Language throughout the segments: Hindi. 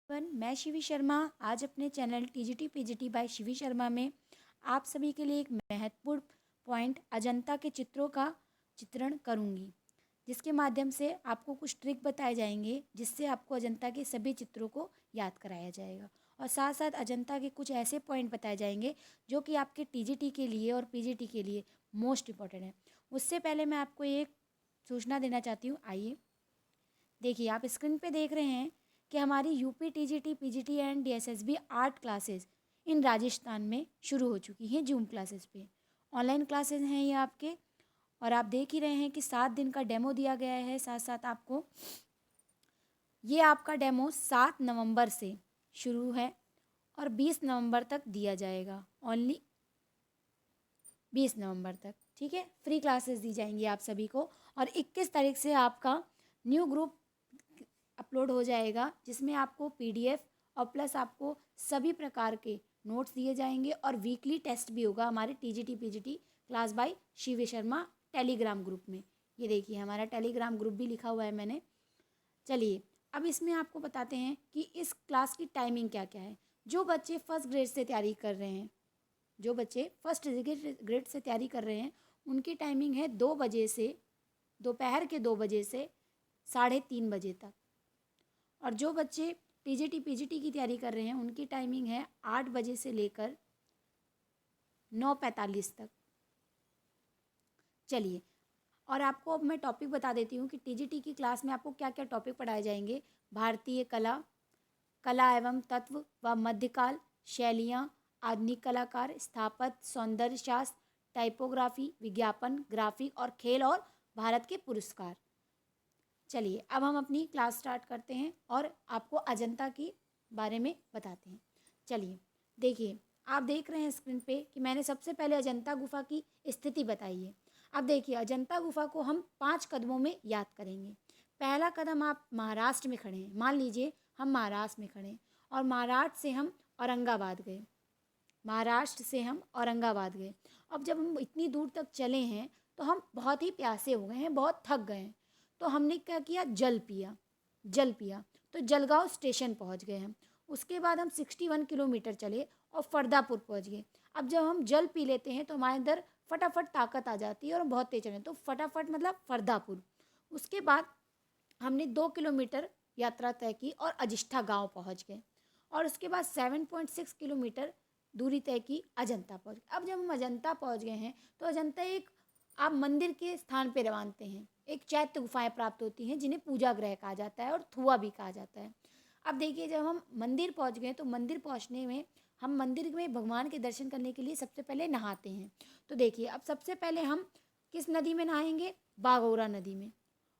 मैं शिवी शर्मा आज अपने channel TGT PGT by Shivi Sharma में आप सभी के लिए एक महत्वपूर्ण पॉइंट अजंता के चित्रों का चित्रण करूंगी, जिसके माध्यम से आपको कुछ ट्रिक बताए जाएंगे जिससे आपको अजंता के सभी चित्रों को याद कराया जाएगा। और साथ साथ अजंता के कुछ ऐसे पॉइंट बताए जाएंगे जो कि आपके टीजीटी के लिए और पीजीटी के लिए मोस्ट इम्पॉर्टेंट है। उससे पहले मैं आपको एक सूचना देना चाहती हूँ। आइए देखिए, आप स्क्रीन पे देख रहे हैं कि हमारी UP TGT PGT and DSSB art classes in Rajasthan में शुरू हो चुकी हैं। जूम क्लासेस पे ऑनलाइन क्लासेस हैं ये आपके, और आप देख ही रहे हैं कि 7 दिन का डेमो दिया गया है। साथ साथ आपको ये आपका डेमो 7 नवंबर से शुरू है और 20 नवंबर तक दिया जाएगा। ओनली 20 नवंबर तक, ठीक है। फ्री क्लासेस दी जाएंगी आप सभी को, और 21 तारीख से आपका न्यू ग्रुप अपलोड हो जाएगा जिसमें आपको पीडीएफ और प्लस आपको सभी प्रकार के नोट्स दिए जाएंगे और वीकली टेस्ट भी होगा हमारे TGT PGT class by Shivi Sharma Telegram group में। ये देखिए, हमारा टेलीग्राम ग्रुप भी लिखा हुआ है मैंने। चलिए, अब इसमें आपको बताते हैं कि इस क्लास की टाइमिंग क्या क्या है। जो बच्चे फर्स्ट ग्रेड से तैयारी कर रहे हैं उनकी टाइमिंग है 2 बजे से दोपहर के 2 बजे से 3:30 बजे तक। और जो बच्चे टीजीटी पीजीटी की तैयारी कर रहे हैं उनकी टाइमिंग है 8 बजे से लेकर 9:45 तक। चलिए, और आपको अब मैं टॉपिक बता देती हूँ कि टीजीटी की क्लास में आपको क्या क्या टॉपिक पढ़ाए जाएंगे। भारतीय कला, कला एवं तत्व व मध्यकाल, शैलियाँ, आधुनिक कलाकार, स्थापत्य, सौंदर्य शास्त्र, टाइपोग्राफी, विज्ञापन, ग्राफिक और खेल और भारत के पुरस्कार। चलिए, अब हम अपनी क्लास स्टार्ट करते हैं और आपको अजंता के बारे में बताते हैं। चलिए देखिए, आप देख रहे हैं स्क्रीन पे कि मैंने सबसे पहले अजंता गुफा की स्थिति बताई है। अब देखिए, अजंता गुफा को हम 5 कदमों में याद करेंगे। पहला कदम, आप महाराष्ट्र में खड़े हैं। मान लीजिए हम महाराष्ट्र में खड़े हैं और महाराष्ट्र से हम औरंगाबाद गए। अब जब हम इतनी दूर तक चले हैं तो हम बहुत ही प्यासे हो गए हैं, बहुत थक गए हैं। तो हमने क्या किया, जल पिया। तो जलगांव स्टेशन पहुंच गए हम। उसके बाद हम 61 किलोमीटर चले और फरदापुर पहुंच गए। अब जब हम जल पी लेते हैं तो हमारे अंदर फटाफट ताकत आ जाती है और बहुत तेज चले, तो फटाफट मतलब फरदापुर। उसके बाद हमने 2 किलोमीटर यात्रा तय की और अजिष्ठा गांव पहुंच गए, और उसके बाद 7.6 किलोमीटर दूरी तय की, अजंता पहुंच गए। अब जब हम अजंता पहुंच गए हैं तो अजंता एक आप मंदिर के स्थान पर रवानते हैं। एक चैत्य गुफाएं प्राप्त होती हैं जिन्हें पूजा गृह कहा जाता है और थुआ भी कहा जाता है। अब देखिए, जब हम मंदिर पहुंच गए तो मंदिर पहुंचने में हम मंदिर में भगवान के दर्शन करने के लिए सबसे पहले नहाते हैं। तो देखिए, अब सबसे पहले हम किस नदी में नहाएंगे, बागोरा नदी में।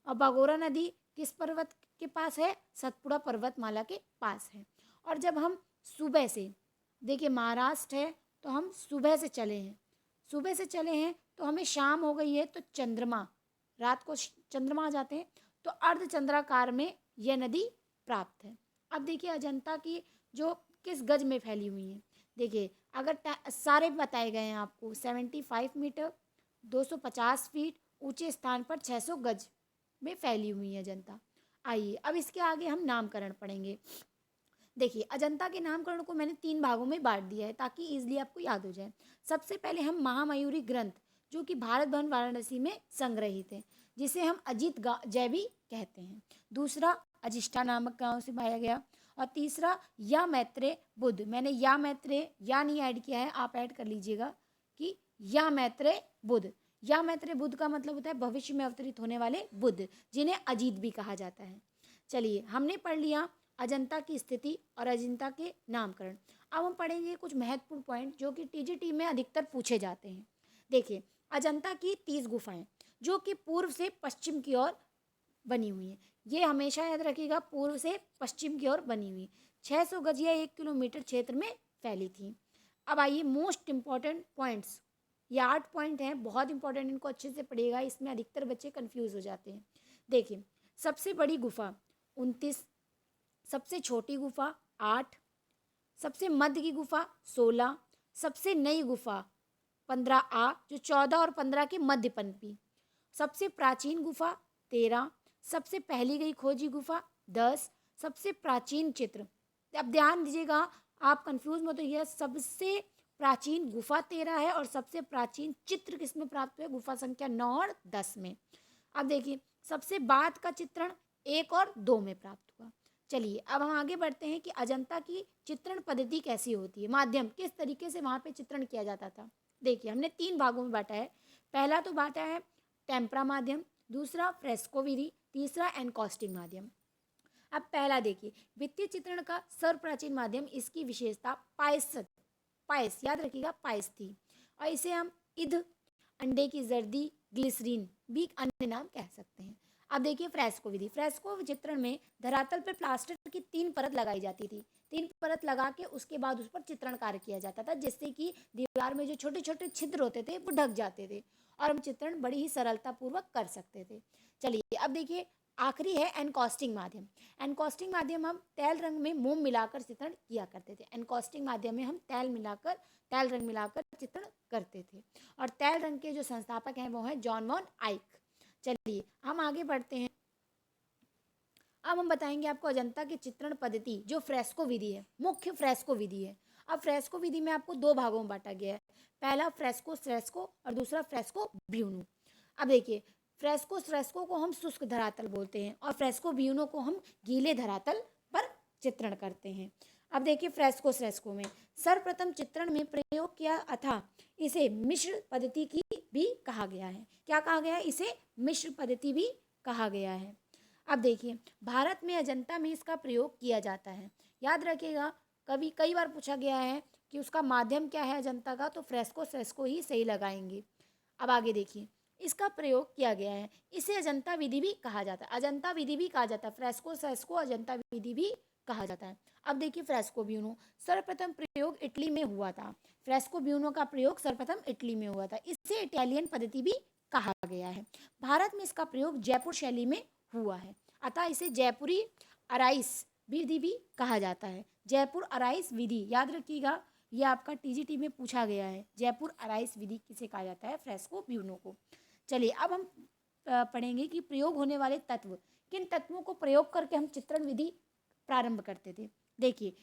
और बागोरा नदी किस पर्वत के पास है, सतपुड़ा पर्वतमाला के पास है। और जब हम सुबह से, देखिए महाराष्ट्र है तो हम सुबह से चले हैं तो हमें शाम हो गई है, तो चंद्रमा, रात को चंद्रमा आ जाते हैं, तो अर्धचंद्राकार में यह नदी प्राप्त है। अब देखिए, अजंता की जो किस गज में फैली हुई है। देखिए, अगर सारे बताए गए हैं आपको, 75 मीटर, 250 फीट ऊंचे स्थान पर 600 गज में फैली हुई है अजंता। आइए, अब इसके आगे हम नामकरण पढ़ेंगे। देखिए, अजंता के नामकरण को मैंने 3 भागों में बांट दिया है ताकि ईजिली आपको याद हो जाए। सबसे पहले हम महामयूरी ग्रंथ, जो कि भारत भवन वाराणसी में संग्रहित है, जिसे हम अजित जय भी कहते हैं। दूसरा, अजिष्ठा नामक गांव से पाया गया। और तीसरा, या मैत्रेय बुद्ध। मैंने या मैत्रेय या नहीं ऐड किया है, आप ऐड कर लीजिएगा कि या मैत्रेय बुद्ध। या मैत्रेय बुद्ध का मतलब होता है भविष्य में अवतरित होने वाले बुद्ध, जिन्हें अजीत भी कहा जाता है। चलिए, हमने पढ़ लिया अजंता की स्थिति और अजंता के नामकरण। अब हम पढ़ेंगे कुछ महत्वपूर्ण पॉइंट जो कि टीजीटी में अधिकतर पूछे जाते हैं। देखिए, अजंता की 30 गुफाएं जो कि पूर्व से पश्चिम की ओर बनी हुई हैं। ये हमेशा याद रखिएगा, पूर्व से पश्चिम की ओर बनी हुई। 600 गज या 1 किलोमीटर क्षेत्र में फैली थी। अब आइए मोस्ट इम्पॉर्टेंट पॉइंट्स, ये 8 पॉइंट हैं, बहुत इंपॉर्टेंट, इनको अच्छे से पढ़िएगा, इसमें अधिकतर बच्चे कंफ्यूज हो जाते हैं। देखिए, सबसे बड़ी गुफा 29, सबसे छोटी गुफा 8, सबसे मध्य की गुफा 16, सबसे नई गुफा 15A जो 14 और 15 के मध्य पनपी, सबसे प्राचीन गुफा 13, सबसे पहली गई खोजी गुफा 10, सबसे प्राचीन चित्र अब ध्यान दीजिएगा, आप कंफ्यूज मत होइए, सबसे प्राचीन गुफा 13 है और सबसे प्राचीन चित्र किसमें प्राप्त हुए? गुफा संख्या 9 और 10 में। अब देखिए, सबसे बाद का चित्रण 1 और 2 में प्राप्त हुआ। चलिए अब हम आगे बढ़ते हैं कि अजंता की चित्रण पद्धति कैसी होती है, माध्यम किस तरीके से वहाँ पे चित्रण किया जाता था। देखिए, हमने 3 भागों में बांटा है। पहला तो बांटा है टेम्परा माध्यम, दूसरा फ्रेस्को विधि, तीसरा एनकॉस्टिंग माध्यम। अब पहला देखिए, भित्ति चित्रण का सर्वप्राचीन माध्यम, इसकी विशेषता पायस याद रखिएगा, पायस थी, और इसे हम इध, अंडे की जर्दी, ग्लिसरीन भी अन्य नाम कह सकते हैं। अब देखिए फ्रेस्को विधि। फ्रेस्को चित्रण में धरातल पर प्लास्टर की 3 परत लगाई जाती थी। 3 परत लगा के उसके बाद उस पर चित्रण कार्य किया जाता था, जिससे कि दीवार में जो छोटे छोटे छिद्र होते थे वो ढक जाते थे और हम चित्रण बड़ी ही सरलता पूर्वक कर सकते थे। चलिए अब देखिए, आखिरी है एनकॉस्टिंग माध्यम। एनकॉस्टिंग माध्यम हम तैल रंग में मोम मिलाकर चित्रण किया करते थे। एनकॉस्टिंग माध्यम में हम तैल रंग मिलाकर चित्रण करते थे, और तैल रंग के जो संस्थापक हैं वो हैं जॉन वॉन आइक। चलिए हम आगे बढ़ते हैं। अब हम बताएंगे आपको अजंता की चित्रण पद्धति जो फ्रेस्को विधि है, मुख्य फ्रेस्को विधि है। अब फ्रेस्को विधि में आपको 2 भागों में बांटा गया है। पहला फ्रेस्को और दूसरा फ्रेस्को ब्यूनो। अब देखिए, फ्रेस्को को हम शुष्क धरातल बोलते हैं और फ्रेस्को ब्यूनो को हम गीले धरातल पर चित्रण करते हैं। अब देखिए फ्रेस्को में सर्वप्रथम चित्रण में प्रयोग किया था, इसे मिश्र पद्धति की भी कहा गया है। क्या कहा गया है? इसे मिश्र पद्धति भी कहा गया है। अब देखिए, भारत में अजंता में इसका प्रयोग किया जाता है। याद रखिएगा, कई बार पूछा गया है कि उसका माध्यम क्या है अजंता का, तो फ्रेस्को ही सही लगाएंगे। अब आगे देखिए, इसका प्रयोग किया गया है, इसे अजंता विधि भी कहा जाता है। अजंता विधि भी कहा जाता है, फ्रेस्को अजंता विधि भी कहा जाता है। अब देखिए फ्रेस्को ब्यूनो, सर्वप्रथम प्रयोग इटली में हुआ था। फ्रेस्को ब्यूनो का प्रयोग सर्वप्रथम इटली में हुआ था, इसे इटालियन पद्धति भी कहा गया है। भारत में इसका प्रयोग जयपुर शैली में हुआ है, अतः इसे जयपुरी अराइस विधि भी कहा जाता है। जयपुर अराइस विधि याद रखिएगा, ये आपका टीजीटी में पूछा गया है। जयपुर अराइस विधि किसे कहा जाता है? फ्रेस्को ब्यूनो को। चलिए अब हम पढ़ेंगे कि प्रयोग होने वाले तत्व, किन तत्वों को प्रयोग करके हम चित्रण विधि प्रारंभ करते थे। देखिए,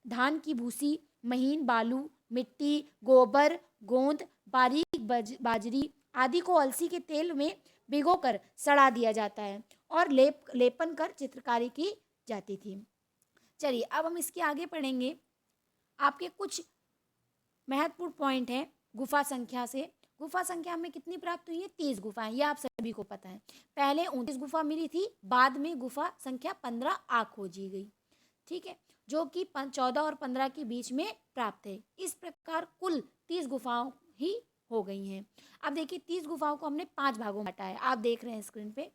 धान की भूसी, महीन बालू, मिट्टी, गोबर, गोंद, बारीक बाजरी आदि को अलसी के तेल में भिगोकर सड़ा दिया जाता है और लेपन कर चित्रकारी की जाती थी। चलिए अब हम इसके आगे पढ़ेंगे। आपके कुछ महत्वपूर्ण पॉइंट हैं गुफा संख्या से। गुफा संख्या में कितनी प्राप्त हुई है? 30 गुफाएं, ये आप सभी को पता है। पहले 29 गुफा मिली थी, बाद में गुफा संख्या 15 खोजी गई। ठीक है, जो कि 14 और 15 के बीच में प्राप्त है। इस प्रकार कुल 30 गुफाओं ही हो गई हैं। अब देखिए 30 गुफाओं को हमने 5 भागों में बांटा है, आप देख रहे हैं स्क्रीन पे।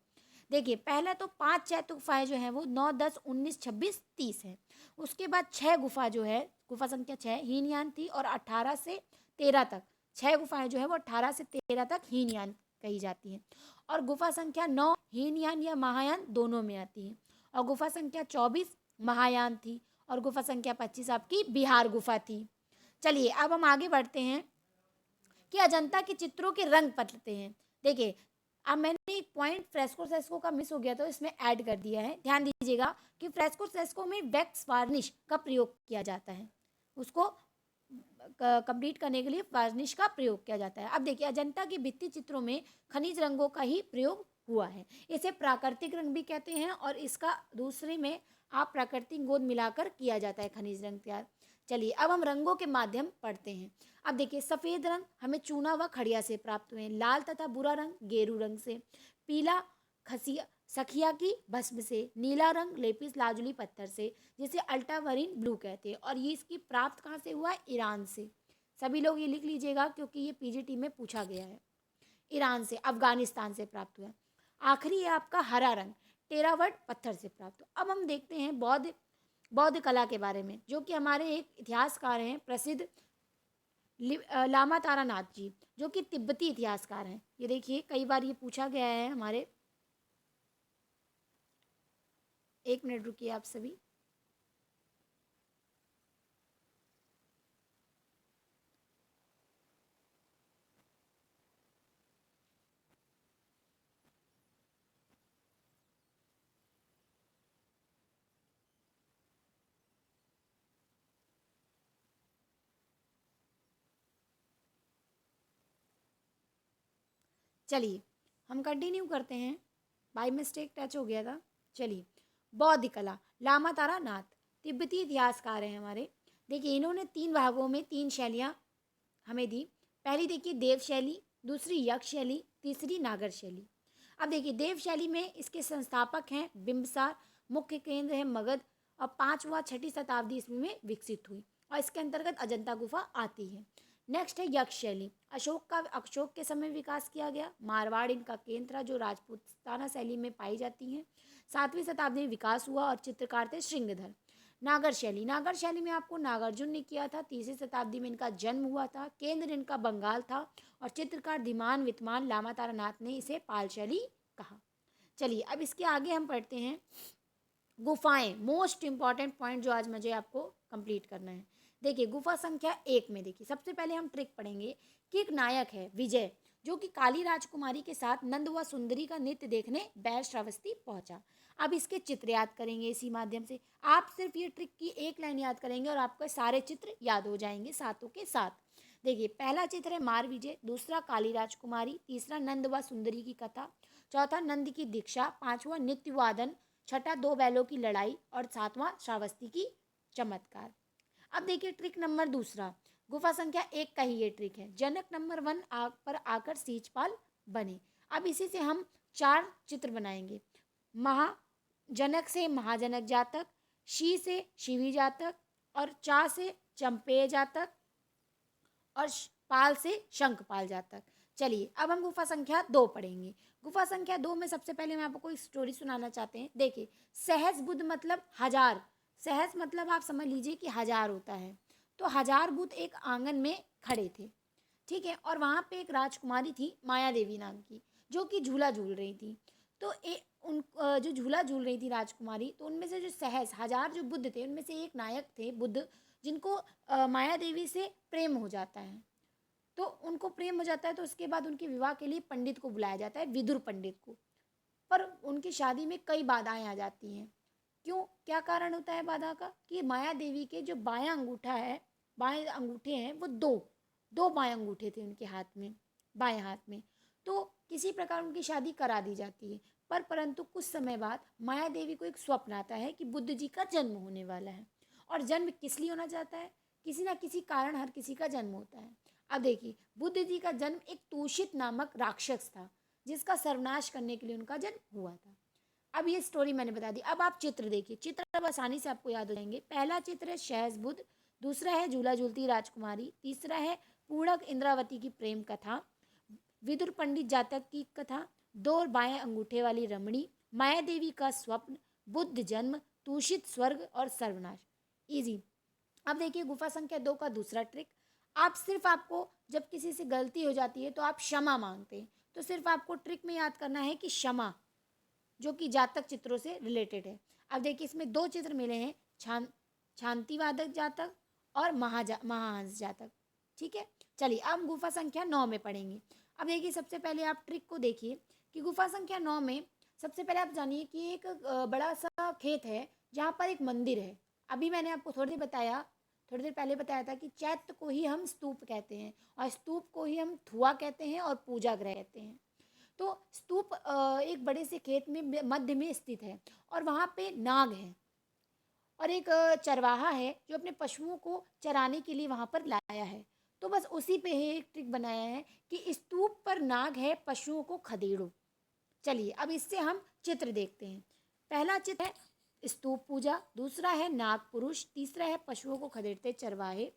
देखिए पहला तो 5 चैत्य गुफाएं जो है वो 9, 10, 19, 26, 30 है। उसके बाद 6 गुफा जो है, गुफा संख्या 6 हीनयान थी, और 18 से 13 तक 6 गुफाएं जो है वो 18 से 13 तक हीनयान कही जाती हैं। और गुफा संख्या 9 हीनयान या महायान दोनों में आती है। और गुफा संख्या 24 महायान थी, और गुफा संख्या 25 आपकी बिहार गुफा थी। चलिए अब हम आगे बढ़ते हैं कि अजंता के चित्रों के रंग पढ़ते हैं। देखिए, अब मैंने एक पॉइंट फ्रेस्को का मिस हो गया, तो इसमें ऐड कर दिया है। ध्यान दीजिएगा कि फ्रेस्को में वैक्स वार्निश का प्रयोग किया जाता है, उसको कंप्लीट करने के लिए वार्निश का प्रयोग किया जाता है। अब देखिए, अजंता के भित्ति चित्रों में खनिज रंगों का ही प्रयोग हुआ है। इसे प्राकृतिक रंग भी कहते हैं, और इसका दूसरे में आप प्राकृतिक गोंद मिलाकर किया जाता है खनिज रंग तैयार। चलिए अब हम रंगों के माध्यम पढ़ते हैं। अब देखिए, सफ़ेद रंग हमें चूना व खड़िया से प्राप्त हुए, लाल तथा भूरा रंग गेरू रंग से, पीला सखिया की भस्म से, नीला रंग लेपिस लाजुली पत्थर से, जिसे अल्टावरीन ब्लू कहते हैं। और ये इसकी प्राप्त कहाँ से हुआ है? ईरान से। सभी लोग ये लिख लीजिएगा क्योंकि ये पीजीटी में पूछा गया है। ईरान से, अफगानिस्तान से प्राप्त हुआ है। आखिरी है आपका हरा रंग, टेरावट पत्थर से प्राप्त हुआ। अब हम देखते हैं बौद्ध कला के बारे में, जो कि हमारे एक इतिहासकार हैं प्रसिद्ध लामा तारानाथ जी, जो कि तिब्बती इतिहासकार हैं। ये देखिए कई बार ये पूछा गया है हमारे। एक मिनट रुकिए आप सभी। चलिए हम कंटिन्यू करते हैं, बाई मिस्टेक टच हो गया था। चलिए, बौद्ध कला, लामा तारा नाथ तिब्बती इतिहासकार हैं हमारे। देखिए इन्होंने 3 भागों में 3 शैलियाँ हमें दी। पहली देखिए देव शैली, दूसरी यक्ष शैली, तीसरी नागर शैली। अब देखिए देव शैली में इसके संस्थापक हैं बिंबसार, मुख्य केंद्र है मगध और 5वीं 6वीं शताब्दी ईस्वी में विकसित हुई और इसके अंतर्गत अजंता गुफा आती है। नेक्स्ट है यक्ष शैली, अशोक के समय विकास किया गया। मारवाड़ इनका केंद्र था जो राजपूताना शैली में पाई जाती हैं। 7वीं शताब्दी में विकास हुआ और चित्रकार थे श्रृंगधर। नागर शैली में आपको नागार्जुन ने किया था। 3वीं शताब्दी में इनका जन्म हुआ था। केंद्र इनका बंगाल था और चित्रकार धीमान विद्वान लामा तारानाथ ने इसे पाल शैली कहा। चलिए अब इसके आगे हम पढ़ते हैं गुफाएं, मोस्ट इंपॉर्टेंट पॉइंट जो आज मुझे आपको कंप्लीट करना है। देखिए गुफा संख्या 1 में देखिए सबसे पहले हम ट्रिक पढ़ेंगे कि एक नायक है विजय जो कि काली राजकुमारी के साथ नंद व सुंदरी का नृत्य देखने बैर श्रावस्ती पहुंचा। अब इसके चित्र याद करेंगे इसी माध्यम से। आप सिर्फ ये ट्रिक की एक लाइन याद करेंगे और आपके सारे चित्र याद हो जाएंगे सातों के साथ। देखिए पहला चित्र है मार विजय, दूसरा काली राजकुमारी, तीसरा नंद व सुंदरी की कथा, चौथा नंद की दीक्षा, पांचवा नित्य वादन, छठा 2 बैलों की लड़ाई और 7वां श्रावस्ती की चमत्कार। अब देखिए ट्रिक नंबर दूसरा, गुफा संख्या 1 का ही ये ट्रिक है। जनक नंबर 1 पर आकर सींचपाल बने। अब इसी से हम 4 चित्र बनाएंगे। जनक से महाजनक जातक, शी से शिवी जातक और चा से चंपेय जातक और पाल से शंखपाल जातक। चलिए अब हम गुफा संख्या 2 पढ़ेंगे। गुफा संख्या 2 में सबसे पहले मैं आपको कोई स्टोरी सुनाना चाहते हैं। देखिए सहज बुद्ध मतलब हजार, सहज मतलब आप समझ लीजिए कि हजार होता है। तो हजार बुद्ध एक आंगन में खड़े थे, ठीक है, और वहाँ पे एक राजकुमारी थी माया देवी नाम की जो कि झूला झूल रही थी। तो जो झूला झूल रही थी राजकुमारी, तो उनमें से जो सहज हजार जो बुद्ध थे उनमें से एक नायक थे बुद्ध जिनको माया देवी से प्रेम हो जाता है। तो उनको प्रेम हो जाता है तो उसके बाद उनके विवाह के लिए पंडित को बुलाया जाता है, विदुर पंडित को। पर उनकी शादी में कई बाधाएं आ जाती हैं। क्यों, क्या कारण होता है बाधा का? कि माया देवी के जो बायां अंगूठा है, बाएं अंगूठे हैं वो दो बाएं अंगूठे थे उनके हाथ में, बाएं हाथ में। तो किसी प्रकार उनकी शादी करा दी जाती है। परंतु कुछ समय बाद माया देवी को एक स्वप्न आता है कि बुद्ध जी का जन्म होने वाला है। और जन्म किस लिए होना चाहता है? किसी ना किसी कारण हर किसी का जन्म होता है। अब देखिए बुद्ध जी का जन्म एक तूषित नामक राक्षस था जिसका सर्वनाश करने के लिए उनका जन्म हुआ था। अब ये स्टोरी मैंने बता दी। अब आप चित्र देखिए, चित्र अब आसानी से आपको याद हो जाएंगे। पहला चित्र है सहज बुद्ध, दूसरा है झूला झूलती राजकुमारी, तीसरा है पूर्णक इंद्रावती की प्रेम कथा, विदुर पंडित जातक की कथा, 2 बाएं अंगूठे वाली रमणी, माया देवी का स्वप्न, बुद्ध जन्म, दूषित स्वर्ग और सर्वनाश। इजी। अब देखिए गुफा संख्या 2 का दूसरा ट्रिक। आप सिर्फ आपको जब किसी से गलती हो जाती है तो आप क्षमा मांगते हैं, तो सिर्फ आपको ट्रिक में याद करना है कि क्षमा जो कि जातक चित्रों से रिलेटेड है। अब देखिए इसमें 2 चित्र मिले हैं, शांतिवादक जातक और महाहंस जातक, ठीक है। चलिए अब गुफा संख्या 9 में पढ़ेंगे। अब देखिए सबसे पहले आप ट्रिक को देखिए कि गुफा संख्या 9 में सबसे पहले आप जानिए कि एक बड़ा सा खेत है जहाँ पर एक मंदिर है। अभी मैंने आपको थोड़ी देर पहले बताया था कि चैत्य को ही हम स्तूप कहते हैं और स्तूप को ही हम धुआ कहते हैं और पूजा गृह कहते हैं। तो स्तूप एक बड़े से खेत में मध्य में स्थित है और वहाँ पे नाग है और एक चरवाहा है जो अपने पशुओं को चराने के लिए वहाँ पर लाया है। तो बस उसी पे ही एक ट्रिक बनाया है कि स्तूप पर नाग है, पशुओं को खदेड़ो। चलिए अब इससे हम चित्र देखते हैं। पहला चित्र है स्तूप पूजा, दूसरा है नाग पुरुष, तीसरा है पशुओं को खदेड़ते चरवाहे।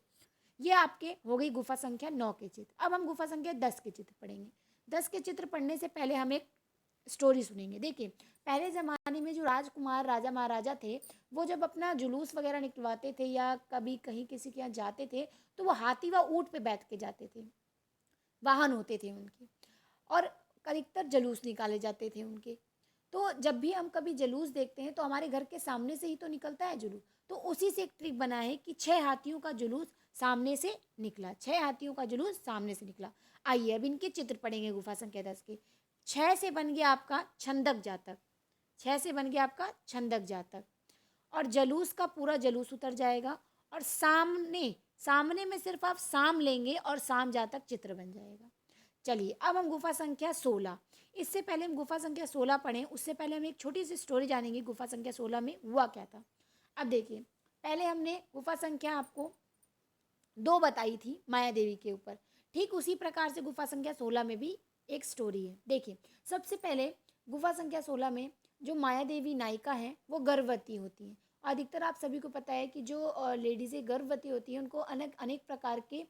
ये आपके हो गई गुफा संख्या 9 के चित्र। अब हम गुफा संख्या 10 के चित्र पढ़ेंगे। 10 के चित्र पढ़ने से पहले हम एक स्टोरी सुनेंगे। देखिए पहले ज़माने में जो राजकुमार राजा महाराजा थे वो जब अपना जुलूस वगैरह निकलवाते थे या कभी कहीं किसी के यहाँ जाते थे तो वो हाथी व ऊँट पे बैठ के जाते थे, वाहन होते थे उनके, और अधिकतर जलूस निकाले जाते थे उनके। तो जब भी हम कभी जलूस देखते हैं तो हमारे घर के सामने से ही तो निकलता है जुलूस। तो उसी से एक ट्रिक बना है कि 6 हाथियों का जुलूस सामने से निकला, 6 हाथियों का जुलूस सामने से निकला। आइए अब इनके चित्र पढ़ेंगे गुफा संख्या 10 के। 6 से बन गया आपका छंदक जातक, 6 से बन गया आपका छंदक जातक और जलूस का पूरा जलूस उतर जाएगा और सामने में सिर्फ आप साम लेंगे और साम जातक चित्र बन जाएगा। चलिए अब हम गुफा संख्या 16, इससे पहले हम गुफा संख्या 16 पढ़ें उससे पहले हम एक छोटी सी स्टोरी जानेंगे गुफा संख्या 16 में हुआ क्या था। अब देखिए, पहले हमने गुफा संख्या आपको 2 बताई थी माया देवी के ऊपर, ठीक उसी प्रकार से गुफा संख्या 16 में भी एक स्टोरी है। देखिए, सबसे पहले गुफा संख्या 16 में जो माया देवी नायिका हैं वो गर्भवती होती हैं। अधिकतर आप सभी को पता है कि जो लेडीज़ें गर्भवती होती हैं उनको अनेक अनेक प्रकार के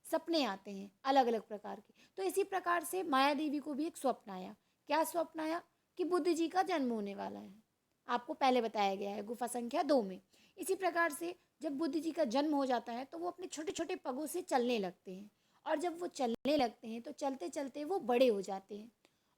सपने आते हैं, अलग अलग प्रकार के। तो इसी प्रकार से माया देवी को भी एक स्वप्न आया। क्या स्वप्न आया? कि बुद्ध जी का जन्म होने वाला है। आपको पहले बताया गया है गुफा संख्या 2 में। इसी प्रकार से जब बुद्ध जी का जन्म हो जाता है तो वो अपने छोटे छोटे पगों से चलने लगते हैं, और जब वो चलने लगते हैं तो चलते चलते वो बड़े हो जाते हैं,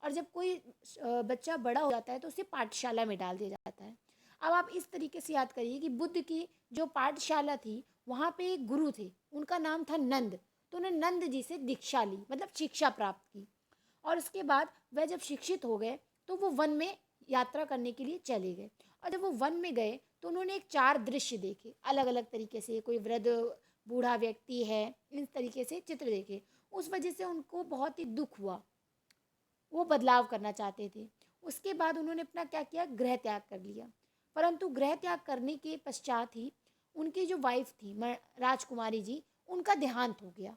और जब कोई बच्चा बड़ा हो जाता है तो उसे पाठशाला में डाल दिया जाता है। अब आप इस तरीके से याद करिए कि बुद्ध की जो पाठशाला थी वहाँ पे एक गुरु थे, उनका नाम था नंद। तो उन्होंने नंद जी से दीक्षा ली, मतलब शिक्षा प्राप्त की, और उसके बाद वह जब शिक्षित हो गए तो वो वन में यात्रा करने के लिए चले गए। और जब वो वन में गए तो उन्होंने एक 4 दृश्य देखे अलग अलग तरीके से, कोई वृद्ध बूढ़ा व्यक्ति है, इस तरीके से चित्र देखे। उस वजह से उनको बहुत ही दुख हुआ, वो बदलाव करना चाहते थे। उसके बाद उन्होंने अपना क्या किया, गृह त्याग कर लिया। परंतु गृह त्याग करने के पश्चात ही उनकी जो वाइफ थी राजकुमारी जी, उनका देहांत हो गया,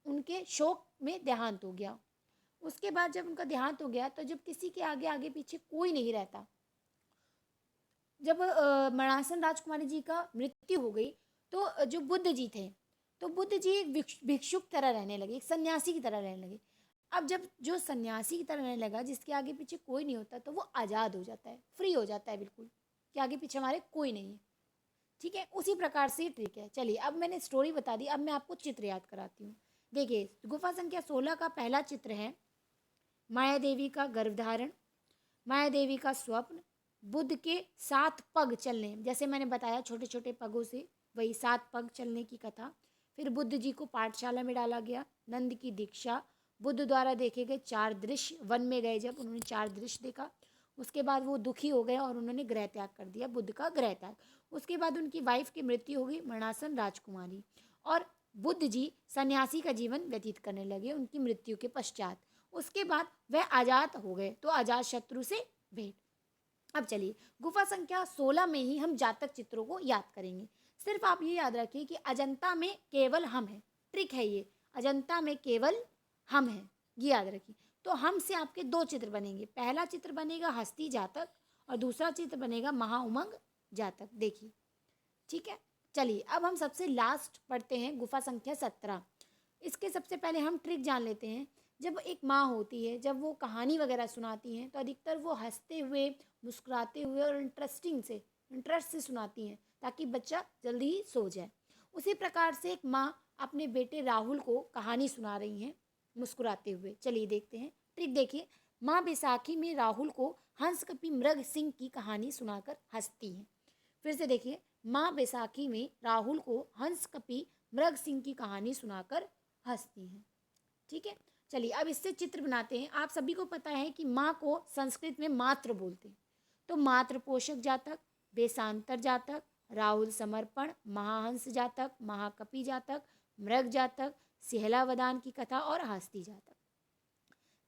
उनके शोक में देहांत हो गया। उसके बाद जब उनका देहांत हो गया तो जब किसी के आगे आगे पीछे कोई नहीं रहता, जब मणासन राजकुमारी जी का मृत्यु हो गई तो जो बुद्ध जी थे, तो बुद्ध जी एक भिक्षुक तरह रहने लगे, एक सन्यासी की तरह रहने लगे। अब जब जो सन्यासी की तरह रहने लगा, जिसके आगे पीछे कोई नहीं होता, तो वो आज़ाद हो जाता है, फ्री हो जाता है बिल्कुल, कि आगे पीछे हमारे कोई नहीं है। ठीक है, उसी प्रकार से ट्रिक है। चलिए, अब मैंने स्टोरी बता दी, अब मैं आपको चित्र याद कराती हूँ। देखिए, गुफा संख्या 16 का पहला चित्र है माया देवी का गर्भधारण, माया देवी का स्वप्न, बुद्ध के 7 पग चलने, जैसे मैंने बताया छोटे छोटे पगों से, वही 7 पग चलने की कथा। फिर बुद्ध जी को पाठशाला में डाला गया, नंद की दीक्षा, बुद्ध द्वारा देखे गए 4 दृश्य, वन में गए जब उन्होंने 4 दृश्य देखा। उसके बाद वो दुखी हो गए और उन्होंने गृह त्याग कर दिया, बुद्ध का गृह त्याग। उसके बाद उनकी वाइफ की मृत्यु हो गई, मरणासन राजकुमारी, और बुद्ध जी सन्यासी का जीवन व्यतीत करने लगे उनकी मृत्यु के पश्चात। उसके बाद वह आजाद हो गए, तो अजात शत्रु से भेंट। अब चलिए, गुफा संख्या 16 में ही हम जातक चित्रों को याद करेंगे। सिर्फ आप ये याद रखिए कि अजंता में केवल हम हैं, ट्रिक है ये, अजंता में केवल हम हैं, ये याद रखिए। तो हम से आपके 2 चित्र बनेंगे, पहला चित्र बनेगा हस्ती जातक और दूसरा चित्र बनेगा महाउमंग जातक। देखिए, ठीक है। चलिए, अब हम सबसे लास्ट पढ़ते हैं गुफा संख्या 17। इसके सबसे पहले हम ट्रिक जान लेते हैं। जब एक माँ होती है, जब वो कहानी वगैरह सुनाती हैं तो अधिकतर वो हंसते हुए, मुस्कुराते हुए और इंटरेस्ट से सुनाती हैं, ताकि बच्चा जल्दी ही सो जाए। उसी प्रकार से एक माँ अपने बेटे राहुल को कहानी सुना रही हैं मुस्कुराते हुए। चलिए देखते हैं ट्रिक। देखिए, माँ बैसाखी में राहुल को हंस कपि मृग सिंह की कहानी सुनाकर हंसती हैं। फिर से देखिए, माँ बैसाखी में राहुल को हंस कपि मृग सिंह की कहानी सुनाकर हंसती हैं। ठीक है, चलिए अब इससे चित्र बनाते हैं। आप सभी को पता है कि माँ को संस्कृत में मात्र बोलते हैं, तो मात्र पोषक जातक, बेसांतर जातक, राहुल समर्पण, महाहंस जातक, महाकपि जातक, मृग जातक, सिहलावदान की कथा और हस्ती जातक।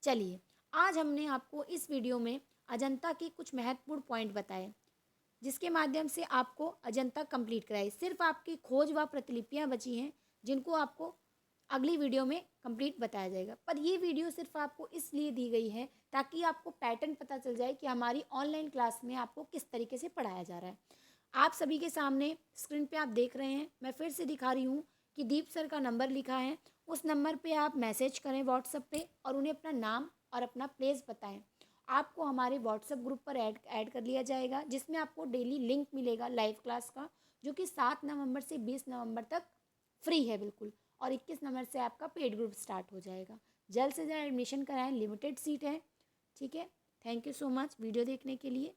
चलिए, आज हमने आपको इस वीडियो में अजंता के कुछ महत्वपूर्ण पॉइंट बताए, जिसके माध्यम से आपको अजंता कंप्लीट कराई। सिर्फ आपकी खोज व प्रतिलिपियां बची हैं, जिनको आपको अगली वीडियो में कंप्लीट बताया जाएगा। पर ये वीडियो सिर्फ आपको इसलिए दी गई है ताकि आपको पैटर्न पता चल जाए कि हमारी ऑनलाइन क्लास में आपको किस तरीके से पढ़ाया जा रहा है। आप सभी के सामने स्क्रीन पे आप देख रहे हैं, मैं फिर से दिखा रही हूँ कि दीप सर का नंबर लिखा है। उस नंबर पे आप मैसेज करें व्हाट्सएप पे और उन्हें अपना नाम और अपना प्लेस बताएं। आपको हमारे व्हाट्सएप ग्रुप पर ऐड कर लिया जाएगा, जिसमें आपको डेली लिंक मिलेगा लाइव क्लास का, जो कि 7 नवंबर से 20 नवंबर तक फ्री है बिल्कुल, और 21 नंबर से आपका पेड ग्रुप स्टार्ट हो जाएगा। जल्द से जल्द एडमिशन कराएं, लिमिटेड सीट है। ठीक है, thank you so much video देखने के लिए।